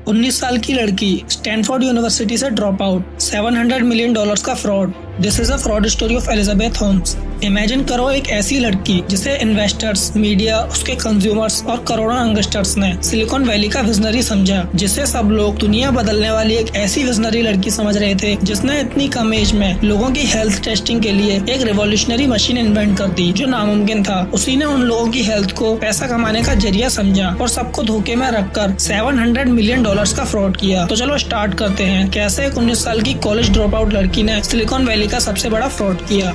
19 साल की लड़की स्टैनफोर्ड यूनिवर्सिटी से ड्रॉप आउट, $700 मिलियन का fraud. This is a fraud story of Elizabeth Holmes. Imagine करो एक ऐसी लड़की जिसे इन्वेस्टर्स, मीडिया, उसके कंज्यूमर्स और करोड़ों यंगस्टर्स ने सिलिकॉन वैली का विजनरी समझा, जिसे सब लोग दुनिया बदलने वाली एक ऐसी विजनरी लड़की समझ रहे थे, जिसने इतनी कम एज में लोगों की हेल्थ टेस्टिंग के लिए एक रिवॉल्यूशनरी मशीन इन्वेंट कर दी जो नामुमकिन था। उसी ने उन लोगों की हेल्थ को पैसा कमाने का जरिया समझा और सबको धोखे में रखकर $700 मिलियन का फ्रॉड किया। तो चलो स्टार्ट करते हैं, कैसे एक 19 साल की कॉलेज ड्रॉप आउट लड़की ने सिलिकॉन वैली का सबसे बड़ा फ्रॉड किया।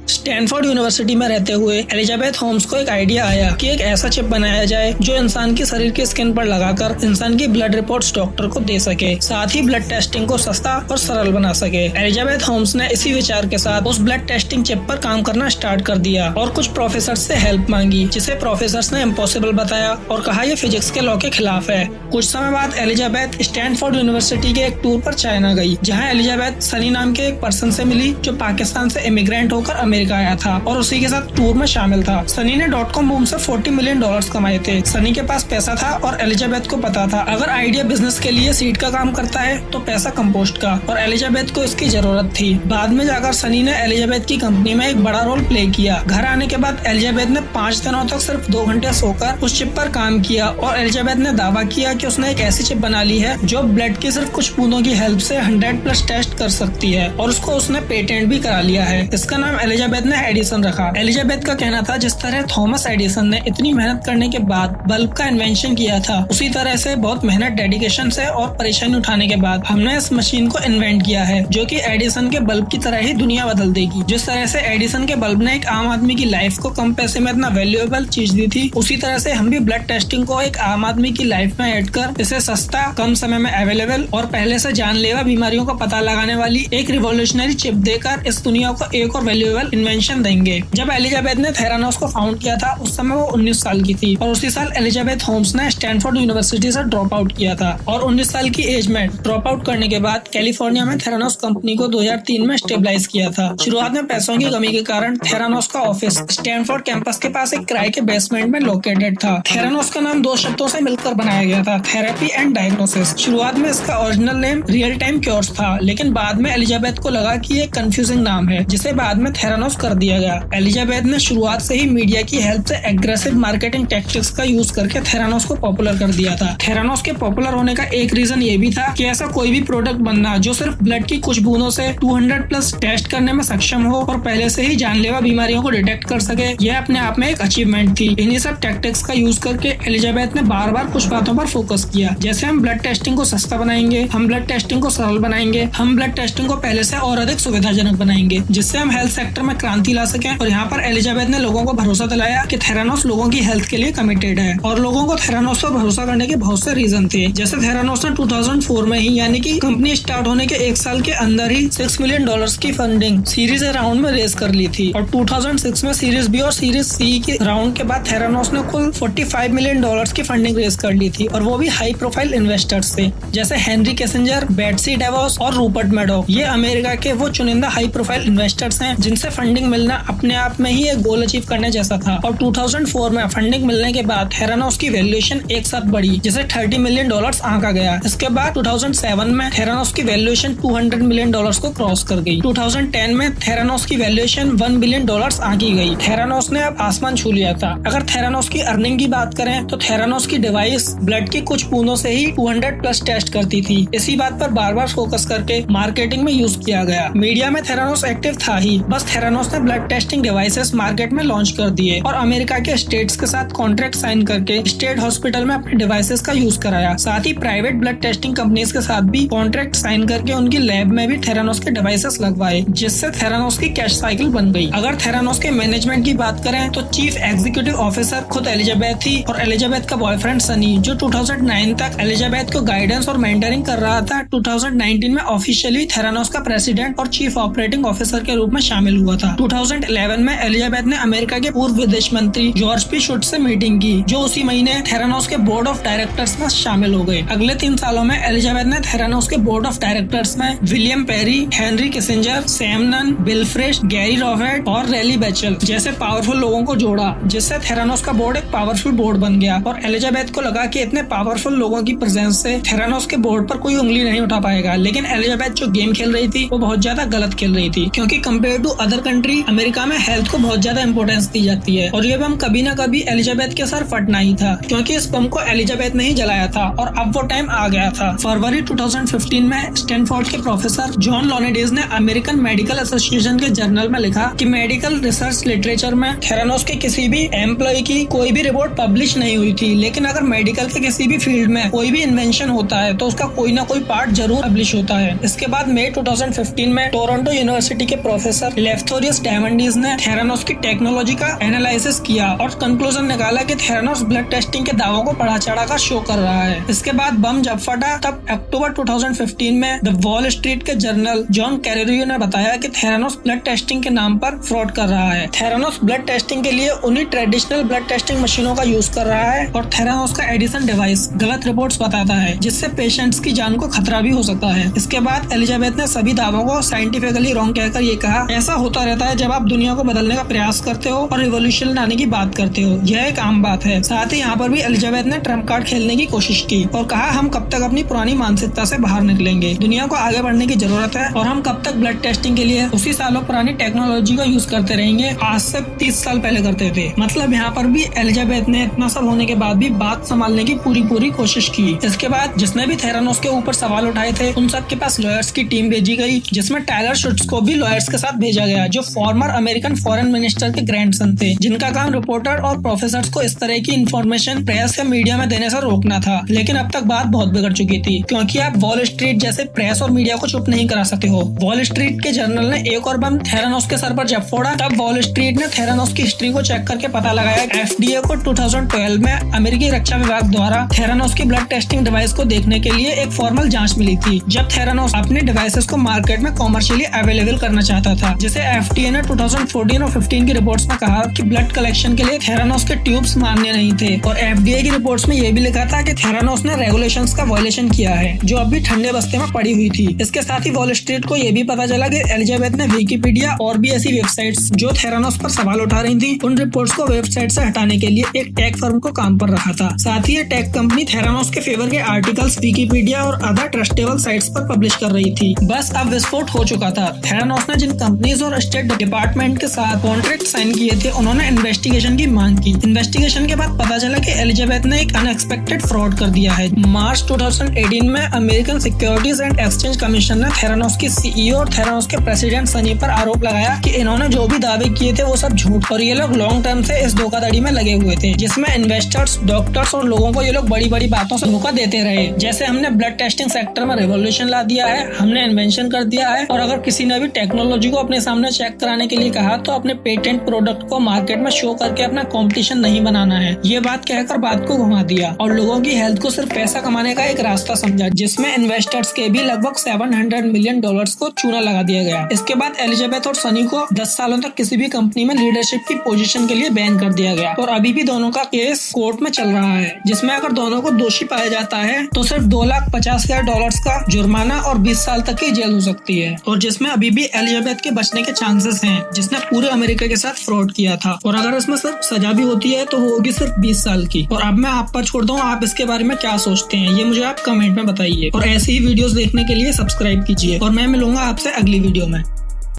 स्टैनफोर्ड यूनिवर्सिटी में रहते हुए एलिजाबेथ होम्स को एक आइडिया आया कि एक ऐसा चिप बनाया जाए जो इंसान की शरीर के स्किन पर लगाकर इंसान की ब्लड रिपोर्ट्स डॉक्टर को दे सके, साथ ही ब्लड टेस्टिंग को सस्ता और सरल बना सके। एलिजाबेथ होम्स ने इसी विचार के साथ उस ब्लड टेस्टिंग चिप पर काम करना स्टार्ट कर दिया और कुछ प्रोफेसर से हेल्प मांगी, जिसे प्रोफेसर्स ने इम्पॉसिबल बताया और कहा यह फिजिक्स के लॉ के खिलाफ है। कुछ समय बाद एलिजाबेथ स्टैनफोर्ड यूनिवर्सिटी के एक टूर पर चाइना गई, जहाँ एलिजाबेथ सनी नाम के एक पर्सन से मिली जो पाकिस्तान से इमिग्रेंट होकर अमेरिका आया था और उसी के साथ टूर में शामिल था। सनी ने .com बूम से $40 मिलियन कमाए थे। सनी के पास पैसा था और एलिजाबेथ को पता था अगर आइडिया बिजनेस के लिए सीड का काम करता है तो पैसा कंपोस्ट का, और एलिजाबेथ को इसकी जरूरत थी। बाद में जाकर सनी ने एलिजाबेथ की कंपनी में एक बड़ा रोल प्ले किया। घर आने के बाद एलिजाबेथ ने 5 दिनों तक सिर्फ 2 घंटे सोकर उस चिप पर काम किया और एलिजाबेथ ने दावा किया कि उसने एक ऐसी चिप बना ली है जो ब्लड की सिर्फ कुछ बूंदों की हेल्प से 100+ टेस्ट कर सकती है, और उसको उसने पेटेंट भी करा लिया है। इसका नाम एलिजाबेथ ने एडिसन रखा। एलिजाबेथ का कहना था जिस तरह थॉमस एडिसन ने इतनी मेहनत करने के बाद बल्ब का इन्वेंशन किया था, उसी तरह से बहुत मेहनत, डेडिकेशन से और परेशानी उठाने के बाद हमने इस मशीन को इन्वेंट किया है जो कि एडिसन के बल्ब की तरह ही दुनिया बदल देगी। जिस तरह से एडिसन के बल्ब ने एक आम आदमी की लाइफ को कम पैसे में इतना वैल्यूएबल चीज दी थी, उसी तरह से हम भी ब्लड टेस्टिंग को एक आम आदमी की लाइफ में ऐड कर इसे सस्ता, कम समय में अवेलेबल और पहले से जानलेवा बीमारियों का पता लगाने वाली एक रिवॉल्यूशनरी चिप देकर इस दुनिया को एक और वैल्यूएबल इन्वेंशन देंगे। जब एलिजाबेथ ने थेरानोस को फाउंड किया था उस समय वो 19 साल की थी और उसी साल एलिजाबेथ होम्स ने स्टैनफोर्ड यूनिवर्सिटी से ड्रॉप आउट किया था, और 19 साल की एज में ड्रॉप आउट करने के बाद कैलिफोर्निया में थेरानोस कंपनी को 2003 में स्टेबलाइज किया था। शुरुआत में पैसों की कमी के कारण थेरानोस का ऑफिस स्टैनफोर्ड कैंपस के पास एक किराए के बेसमेंट में लोकेटेड था। थेरानोस का नाम 2 शब्दों से मिलकर बनाया गया था, थेरेपी एंड डायग्नोसिस। शुरुआत में इसका original name real time cures था, लेकिन बाद में एलिजाबेथ को लगा कि ये कंफ्यूजिंग नाम है, जिसे बाद में थेरानोस कर दिया गया। एलिजाबेथ ने शुरुआत से ही मीडिया की हेल्प से एग्रेसिव मार्केटिंग टैक्टिक्स का यूज करके थेरानोस को पॉपुलर कर दिया था। थेरानोस के पॉपुलर होने का एक रीजन ये भी था कि ऐसा कोई भी प्रोडक्ट बनना जो सिर्फ ब्लड की कुछ बूंदों से 200+ टेस्ट करने में सक्षम हो और पहले से ही जानलेवा बीमारियों को डिटेक्ट कर सके, यह अपने आप में एक अचीवमेंट थी। इन्हीं सब टैक्टिक्स का यूज करके एलिजाबेथ ने बार बार कुछ बातों पर फोकस किया, जैसे हम ब्लड टेस्टिंग को सस्ता बनाएंगे, हम ब्लड टेस्टिंग को सरल बनाएंगे, हम ब्लड टेस्टिंग को पहले से और अधिक सुविधाजनक बनाएंगे, जिससे हम हेल्थ सेक्टर में क्रांति ला सके। और यहाँ पर एलिजाबेथ ने लोगों को भरोसा दिलाया कि थेरानोस लोगों की हेल्थ के लिए कमिटेड है, और लोगों को थेरानोस पर भरोसा करने के बहुत से रीजन थे। जैसे थेरानोस ने 2004 में ही, यानी कि कंपनी स्टार्ट होने के 1 साल के अंदर ही $6 मिलियन की फंडिंग सीरीज ए राउंड में रेज कर ली थी, और 2006 में सीरीज बी और सीरीज सी के राउंड के बाद थेरानोस ने कुल $45 मिलियन की फंडिंग रेज कर ली थी, और वो भी हाई प्रोफाइल इन्वेस्टर्स से, जैसे हेनरी किसिंजर, बेट्सी डेवोस और रूपर्ट मैडोफ। ये अमेरिका के वो चुनिंदा हाई प्रोफाइल इन्वेस्टर्स हैं जिनसे फंडिंग मिलना अपने आप में ही एक गोल अचीव करने जैसा था। और 2004 में फंडिंग मिलने के बाद थेरानोस की वैल्यूएशन एक साथ बढ़ी, जिसे $30 मिलियन आंका गया। इसके बाद 2007 में थेरानोस की वैल्यूएशन $200 मिलियन को क्रॉस कर गई। 2010 में थेरानोस की वैल्यूएशन $1 बिलियन आंकी गई। थेरानोस ने अब आसमान छू लिया था। अगर थेरानोस की अर्निंग की बात करें तो थेरानोस की डिवाइस ब्लड की कुछ बूंदों से ही 200+ टेस्ट करती थी। इसी बात पर बार बार फोकस करके मार्केटिंग में यूज किया गया। मीडिया में थेरानोस एक्टिव था ही, बस थेरानोस ने ब्लड टेस्टिंग डिवाइसेस मार्केट में लॉन्च कर दिए और अमेरिका के स्टेट्स के साथ कॉन्ट्रैक्ट साइन करके स्टेट हॉस्पिटल में अपने डिवाइसेस का यूज कराया। साथ ही प्राइवेट ब्लड टेस्टिंग कंपनीज के साथ भी कॉन्ट्रैक्ट साइन करके उनकी लैब में भी थेरानोस के डिवाइसेस लगवाए, जिससे थेरानोस की कैश साइकिल बन गई। अगर थेरानोस के मैनेजमेंट की बात करें तो चीफ एग्जीक्यूटिव ऑफिसर खुद एलिजाबेथ थी और एलिजाबेथ का बॉयफ्रेंड सनी, जो 2009 तक एलिजाबेथ को गाइडेंस और मेंटरिंग कर रहा था, 2019 में ऑफिशियली थेरानोस का प्रेसिडेंट और चीफ ऑपरेटिंग ऑफिसर के रूप में शामिल हुआ था। 2011 में एलिजाबेथ ने अमेरिका के पूर्व विदेश मंत्री जॉर्ज पी शुट से मीटिंग की, जो उसी महीने थेरानोस के बोर्ड ऑफ डायरेक्टर्स में शामिल हो गए। अगले 3 सालों में एलिजाबेथ ने थेरानोस के बोर्ड ऑफ डायरेक्टर्स में William Perry, Henry Kissinger, Sam Nunn, Bill Frist, Gary Robert और रैली बैचल जैसे पावरफुल लोगों को जोड़ा, जिससे थेरानोस का बोर्ड एक पावरफुल बोर्ड बन गया। और एलिजाबेथ को लगा कि इतने पावरफुल लोगों की प्रेजेंस से थेरानोस के बोर्ड पर कोई उंगली नहीं उठा पाएगा। लेकिन एलिजाबेथ जो गेम खेल रही थी वो बहुत ज्यादा गलत खेल रही थी, क्योंकि compare to other country America में हेल्थ को बहुत ज्यादा इंपॉर्टेंस दी जाती है। और ये बम कभी न कभी एलिजाबेथ के सर फटना ही था, क्योंकि इस बम को एलिजाबेथ ने ही जलाया था और अब वो टाइम आ गया था। फरवरी 2015 में स्टैनफोर्ड के प्रोफेसर जॉन लोनेडिस ने अमेरिकन मेडिकल एसोसिएशन के जर्नल में लिखा कि मेडिकल रिसर्च लिटरेचर में थेरानोस के किसी भी एम्प्लॉय की कोई भी रिपोर्ट पब्लिश नहीं हुई थी, लेकिन अगर मेडिकल के किसी भी फील्ड में कोई भी इन्वेंशन होता है तो उसका कोई ना कोई पार्ट जरूर पब्लिश होता है। इसके बाद मई 2015 में टोरंटो यूनिवर्सिटी के प्रोफेसर लेफ्थोरियस डायमंडीज ने थेरानोस की टेक्नोलॉजी का एनालिसिस किया और कंक्लूजन निकाला कि थेरानोस ब्लड टेस्टिंग के दावों को बढ़ा चढ़ा कर शो कर रहा है। इसके बाद बम जब फटा तब अक्टूबर 2015 में द वॉल स्ट्रीट के जर्नल जॉन कैरेरियो ने बताया कि थेरानोस ब्लड टेस्टिंग के नाम पर फ्रॉड कर रहा है। थेरानोस ब्लड टेस्टिंग के लिए उन्हीं ट्रेडिशनल ब्लड टेस्टिंग मशीनों का यूज कर रहा है और थेरानोस का एडिसन डिवाइस गलत रिपोर्ट्स बताता है, जिससे पेशेंट्स की जान को खतरा भी हो सकता है। इसके बाद एलिजाबेथ ने सभी दावों को साइंटिफिकली रॉन्ग कहकर ये कहा, ऐसा होता रहता है जब आप दुनिया को बदलने का प्रयास करते हो और रिवॉल्यूशन लाने की बात करते हो, यह एक आम बात है। साथ ही यहाँ पर भी एलिजाबेथ ने ट्रम्प कार्ड खेलने की कोशिश की और कहा, हम कब तक अपनी पुरानी मानसिकता से बाहर निकलेंगे, दुनिया को आगे बढ़ने की जरूरत है और हम कब तक ब्लड टेस्टिंग के लिए उसी सालों पुरानी टेक्नोलॉजी का यूज करते रहेंगे, आज से 30 साल पहले करते थे। मतलब यहाँ पर भी एलिजाबेथ ने इतना सब होने के बाद भी बात संभालने की पूरी कोशिश की। इसके बाद जिसने भी थेरानोस के ऊपर सवाल उठाए थे उन सब के पास लॉयर्स की टीम भेजी गई, जिसमें टायलर शुट्स को भी लॉयर्स के साथ भेजा गया, जो फॉर्मर अमेरिकन फॉरेन मिनिस्टर के ग्रैंडसन थे, जिनका काम रिपोर्टर और प्रोफेसर्स को इस तरह की इन्फॉर्मेशन प्रेस या मीडिया में देने से रोकना था। लेकिन अब तक बात बहुत बिगड़ चुकी थी, क्योंकि आप वॉल स्ट्रीट जैसे प्रेस और मीडिया को चुप नहीं करा सके हो। वॉल स्ट्रीट के जर्नल ने एक और बम थेरानोस के सर पर जब फोड़ा, तब वॉल स्ट्रीट ने थेरानोस की हिस्ट्री को चेक करके पता लगाया कि FDA को 2012 में अमेरिकी रक्षा विभाग द्वारा थेरानोस की ब्लड टेस्टिंग डिवाइस को देखने के लिए एक फॉर्मल जांच मिली थी, जब थेरानोस अपने डिवाइसेस को मार्केट में कॉमर्शियली अवेलेबल करना चाहता था, जिसे FDA ने 2014 और 15 की रिपोर्ट्स में कहा कि ब्लड कलेक्शन के लिए थेरानोस के ट्यूब्स मान्य नहीं थे। और FDA की रिपोर्ट्स में यह भी लिखा था कि थेरानोस ने रेगुलेशंस का वायलेशन किया है, जो अभी ठंडे बस्ते में पड़ी हुई थी। इसके साथ ही वॉल स्ट्रीट को यह भी पता चला कि एलिजाबेथ ने विकिपीडिया और भी ऐसी वेबसाइट्स जो थेरानोस पर सवाल उठा रही थी, उन रिपोर्ट्स को वेबसाइट से हटाने के लिए एक टेक फर्म को काम पर रखा था। साथ ही ये टेक कंपनी थेरानोस के फेवर के आर्टिकल्स विकिपीडिया और अदर ट्रस्टेबल साइट्स पर पब्लिश कर रही थी। बस अब विस्फोट हो चुका था। थेरानोस ने जिन कंपनीज और स्टेट डिपार्टमेंट के साथ कॉन्ट्रैक्ट साइन किए थे, उन्होंने इन्वेस्टिगेशन की मांग की। इन्वेस्टिगेशन के बाद पता चला कि एलिजाबेथ ने एक अनएक्सपेक्टेड फ्रॉड कर दिया है। मार्च 2018 में American securities and exchange commission ने थेरानोस की CEO और थेरानोस के प्रेसिडेंट सनी पर आरोप लगाया कि इन्होंने जो भी दावे किए थे वो सब झूठ, और ये लोग लॉन्ग टर्म से इस धोखाधड़ी में लगे हुए थे, जिसमें इन्वेस्टर्स, डॉक्टर्स और लोगों को ये लोग बड़ी बड़ी बातों से धोखा देते रहे, जैसे हमने ब्लड टेस्टिंग सेक्टर में रिवॉल्यूशन ला दिया है, हमने इन्वेंशन कर दिया है, और अगर किसी ने भी टेक्नोलॉजी को अपने सामने चेक कराने के लिए कहा तो अपने पेटेंट प्रोडक्ट को मार्केट में शो करके अपना कंपटीशन नहीं बनाना है। ये बात कहकर बात को घुमा दिया और लोगों की हेल्थ को सिर्फ पैसा कमाने का एक रास्ता समझा, जिसमें इन्वेस्टर्स के भी लगभग $700 मिलियन को चूना लगा दिया गया। इसके बाद एलिजाबेथ और सनी को 10 सालों तक किसी भी कंपनी में लीडरशिप की पोजीशन के लिए बैन कर दिया गया, और अभी भी दोनों का केस कोर्ट में चल रहा है, जिसमें अगर दोनों को दोषी पाया जाता है तो सिर्फ $250,000 का जुर्माना और 20 साल तक की जेल हो सकती है, और जिसमें अभी भी एलिजाबेथ के बचने के चांसेस हैं, जिसने पूरे अमेरिका के साथ फ्रॉड किया था। और अगर इसमें सिर्फ सजा भी होती है तो होगी सिर्फ 20 साल की। और अब मैं आप पर छोड़ दूं, आप इसके बारे में क्या सोचते हैं, ये मुझे आप कमेंट में बताइए, और ऐसे ही वीडियोस देखने के लिए सब्सक्राइब कीजिए, और मैं मिलूंगा आपसे अगली वीडियो में।